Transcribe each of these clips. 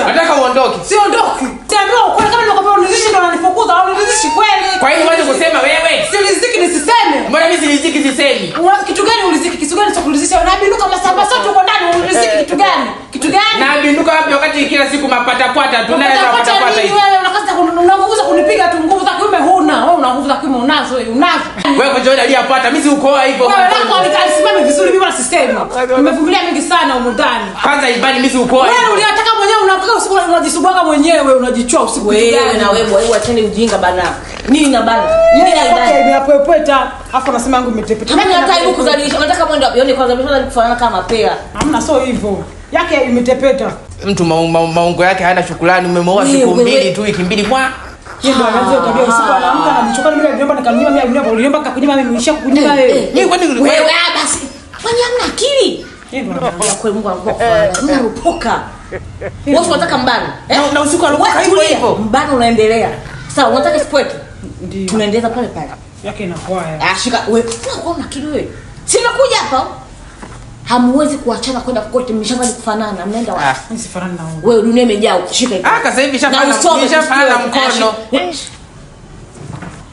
Nataka uondoke. Siondoki. Tembea ukweli kama ninakwambia unizishi ndo unanifukuza au unizishi kweli. Kwa hiyo waje kusema wewe. Si uliziki nisiseme. Mbona mimi siliziki sisemi? Kitu gani uliziki? Kitu gani cha kulizisha? Unabinuka masaa sote uko ndani uliziki kitu gani? Kitu gani? Na binuka wapi wakati kila siku mapata tunaenda pata hivi. Wewe unakaza unakuza kunipiga tu nguvu za kiume huna. Wewe una nguvu za kiume unazo wewe unazo. Wewe kwa Jordan aliyapata mimi si ukoa hivyo. Wewe lako nikalisimama vizuri mimi nasisema. Nimevumilia mingi sana huko ndani. Kwanza ibani mimi si ukoa. Wewe uliyataka mwenyewe unakaa usiku unajisubaga mwenyewe unajichoa usiku. Wewe na wewe acheni ujinga bana. Nini na bana? Nini na ibani? Nimepwepweta. Afu nasema yangu imetepeta. Mimi nataka kuzalisha. Unataka mwende wapi? Yoni kwanza mimi kufanana kama pea. Hamna sio hivyo. Yake imetepeta. Mtu maungo yake hana shukrani umemoa siku mbili tu wiki mbili kwa. Ndio anaanza tabia usiku anaamka anajichoka mimi niliomba nikamnyima mimi niliomba nikakunyima mimi nimeshakunyima wewe. Mimi kwani wewe basi. Kwani hamna akili? Ndio kwa Mungu anakufa. Unarupoka. Wewe unataka mbano. Na usiku alokuwa hivyo hivyo. Mbano unaendelea. Sawa, unataka sport? Ndio. Tunaendeleza pale pale. Yake inakuwa shika wewe. Unakuwa na akili wewe. Sina kuja hapa. Hamuwezi kuachana kwenda kote mmeshafanya kufanana mnaenda wapi? Mimi sifanani na wewe. Wewe dunia imejaa ukishika hivi. Sasa hivi shafana mkono.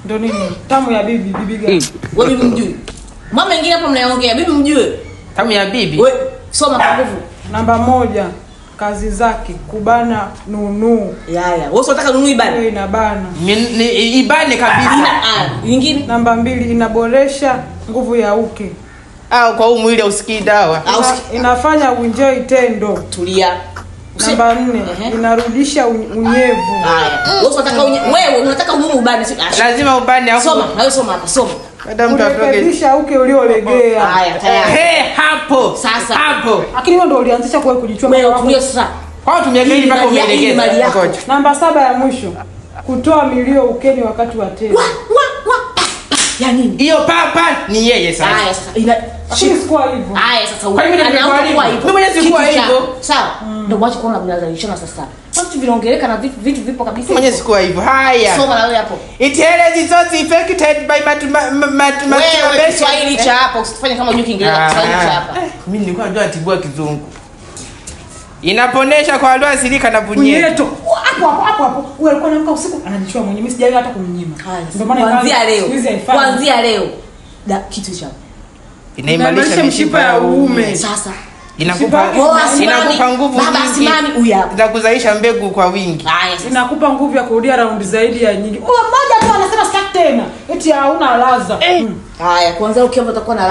Ndio nini? Tamu ya bibi gani? Wewe bibi mjui. Mama mengine hapo mnaongea bibi mjue. Tamu ya bibi. Wewe soma kwa nguvu. Namba 1 kazi zake kubana nunu. Wewe unataka nunu ibane? Wewe inabana. Ibane kabisa. Nyingine namba 2 inaboresha nguvu ya uke. Au kwa mwili usikii dawa. Inafanya uenjoy tendo. Tulia. Namba 4 inarudisha unyevu. Wewe unataka ununu ubane. Lazima ubane au soma. Na wewe soma hapa soma. Kurekebisha uke uliolegea. Tayari. Hapo. Sasa. Hapo. Lakini wewe ndio ulianzisha kwa kujichua. Wewe tulia sasa. Kwa tumieke hili mpaka umelegeza. Namba 7 ya mwisho. Kutoa milio ukeni wakati wa tendo. Ya nini? Hiyo papa ni yeye sasa. Sasa. Sikuwa hivyo. Sasa kwa hiyo nimekuwa hivyo. Mimi mwenyewe sikuwa hivyo. Sawa. Ndio wacha kuona mnazalishana sasa. Watu vinaongeleka na vitu vipo kabisa. Mwenyewe sikuwa hivyo. Haya. Soma na wewe hapo. It is not affected by masturbation. Wewe Kiswahili cha hapa usifanye kama unajua Kiingereza Kiswahili cha hapa. Mimi nilikuwa najua tibua kizungu. Inaponesha kwa lugha silika na punyeto. Hapo. Wewe alikuwa anaamka usiku anajichua mwenyewe. Mimi sijali hata kumnyima. Ndio maana kuanzia leo kitu cha inaimarisha mishipa ya uume. Sasa inakupa nguvu nyingi. Inakuzalisha mbegu kwa wingi. Inakupa nguvu ya kurudia raundi zaidi ya nyingi. Mmoja tu anasema start tena. Eti hauna laza. Haya kwanza ukiomba utakuwa na